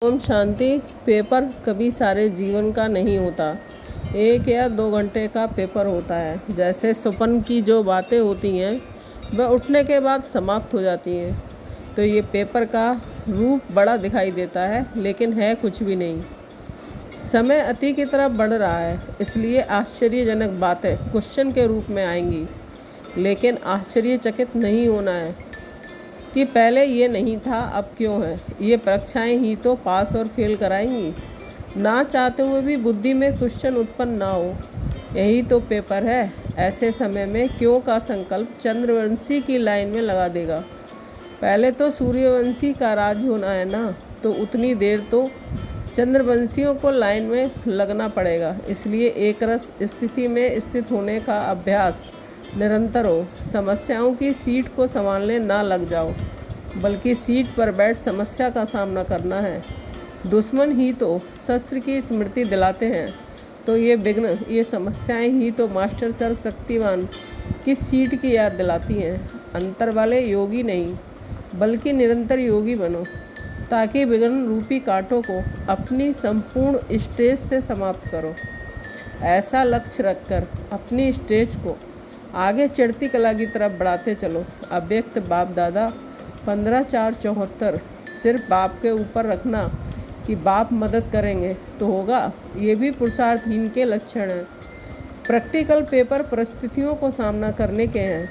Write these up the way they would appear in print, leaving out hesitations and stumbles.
Om Shanti. Paper कभी सारे जीवन का नहीं होता, 1 या 2 घंटे का पेपर होता है। जैसे स्वप्न की जो बातें होती हैं वह उठने के बाद समाप्त हो जाती हैं। तो ये पेपर का रूप बड़ा दिखाई देता है, लेकिन है कुछ भी नहीं। समय अति की तरफ बढ़ रहा है, इसलिए आश्चर्यजनक बातें क्वेश्चन के रूप में आएंगी। लेकिन आश्चर्यचकित नहीं होना है कि पहले ये नहीं था, अब क्यों है। ये परीक्षाएं ही तो पास और फेल कराएंगी। ना चाहते हुए भी बुद्धि में क्वेश्चन उत्पन्न ना हो, यही तो पेपर है। ऐसे समय में क्यों का संकल्प चंद्रवंशी की लाइन में लगा देगा। पहले तो सूर्यवंशी का राज होना है ना, तो उतनी देर तो चंद्रवंशियों को लाइन में लगना पड़ेगा। इसलिए एक रस स्थिति में स्थित होने का अभ्यास निरंतर हो। समस्याओं की सीट को संभालने ना लग जाओ, बल्कि सीट पर बैठ समस्या का सामना करना है। दुश्मन ही तो शस्त्र की स्मृति दिलाते हैं, तो ये विघ्न, ये समस्याएं ही तो मास्टर सर्वशक्तिमान की सीट की याद दिलाती हैं। अंतर वाले योगी नहीं, बल्कि निरंतर योगी बनो, ताकि विघ्न रूपी कांटों को अपनी संपूर्ण स्टेज से समाप्त करो। ऐसा लक्ष्य रखकर अपनी स्टेज को आगे चढ़ती कला की तरफ बढ़ाते चलो। अव्यक्त बाप दादा 15/4/74। सिर्फ बाप के ऊपर रखना कि बाप मदद करेंगे तो होगा, ये भी पुरुषार्थहीन के लक्षण हैं। प्रैक्टिकल पेपर परिस्थितियों को सामना करने के हैं,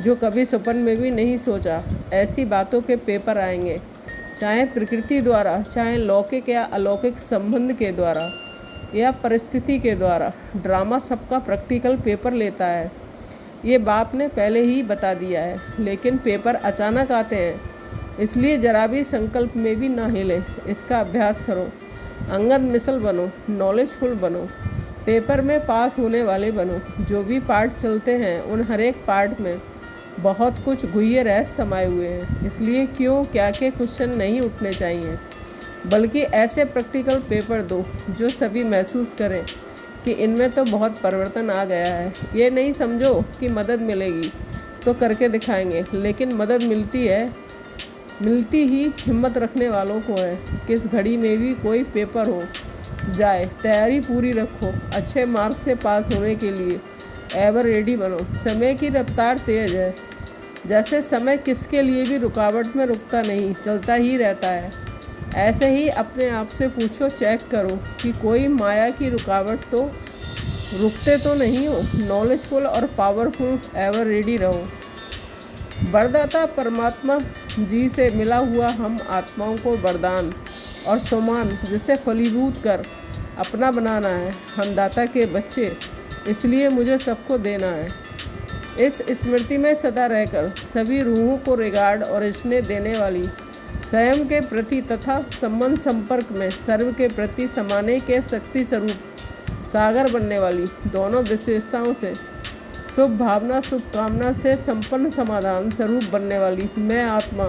जो कभी स्वप्न में भी नहीं सोचा। ऐसी बातों के पेपर आएंगे, चाहे प्रकृति द्वारा, चाहे लौकिक या अलौकिक संबंध के द्वारा या परिस्थिति के द्वारा। ड्रामा सबका प्रैक्टिकल पेपर लेता है, ये बाप ने पहले ही बता दिया है। लेकिन पेपर अचानक आते हैं, इसलिए जरा भी संकल्प में भी ना हिले। इसका अभ्यास करो। अंगद मिसल बनो, नॉलेजफुल बनो, पेपर में पास होने वाले बनो। जो भी पार्ट चलते हैं, उन हर एक पार्ट में बहुत कुछ गुह्य रहस्य समाये हुए हैं। इसलिए क्यों क्या के क्वेश्चन नहीं उठने चाहिए, बल्कि ऐसे प्रैक्टिकल पेपर दो जो सभी महसूस करें कि इनमें तो बहुत परिवर्तन आ गया है। ये नहीं समझो कि मदद मिलेगी तो करके दिखाएंगे, लेकिन मदद मिलती ही हिम्मत रखने वालों को है। किस घड़ी में भी कोई पेपर हो जाए, तैयारी पूरी रखो। अच्छे मार्क्स से पास होने के लिए एवर रेडी बनो। समय की रफ्तार तेज है, जैसे समय किसके लिए भी रुकावट में रुकता नहीं, चलता ही रहता है। ऐसे ही अपने आप से पूछो, चेक करो कि कोई माया की रुकावट तो रुकते तो नहीं हो। नॉलेजफुल और पावरफुल एवर रेडी रहो। वरदाता परमात्मा जी से मिला हुआ हम आत्माओं को वरदान और सम्मान, जिसे फलीभूत कर अपना बनाना है। हम दाता के बच्चे, इसलिए मुझे सबको देना है। इस स्मृति में सदा रहकर सभी रूहों को रिगार्ड और स्नेह देने वाली, स्वयं के प्रति तथा संबंध संपर्क में सर्व के प्रति समाने के शक्ति स्वरूप सागर बनने वाली, दोनों विशेषताओं से शुभ भावना शुभकामना से संपन्न समाधान स्वरूप बनने वाली मैं आत्मा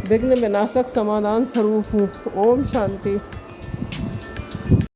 विघ्न विनाशक समाधान स्वरूप हूँ। ओम शांति।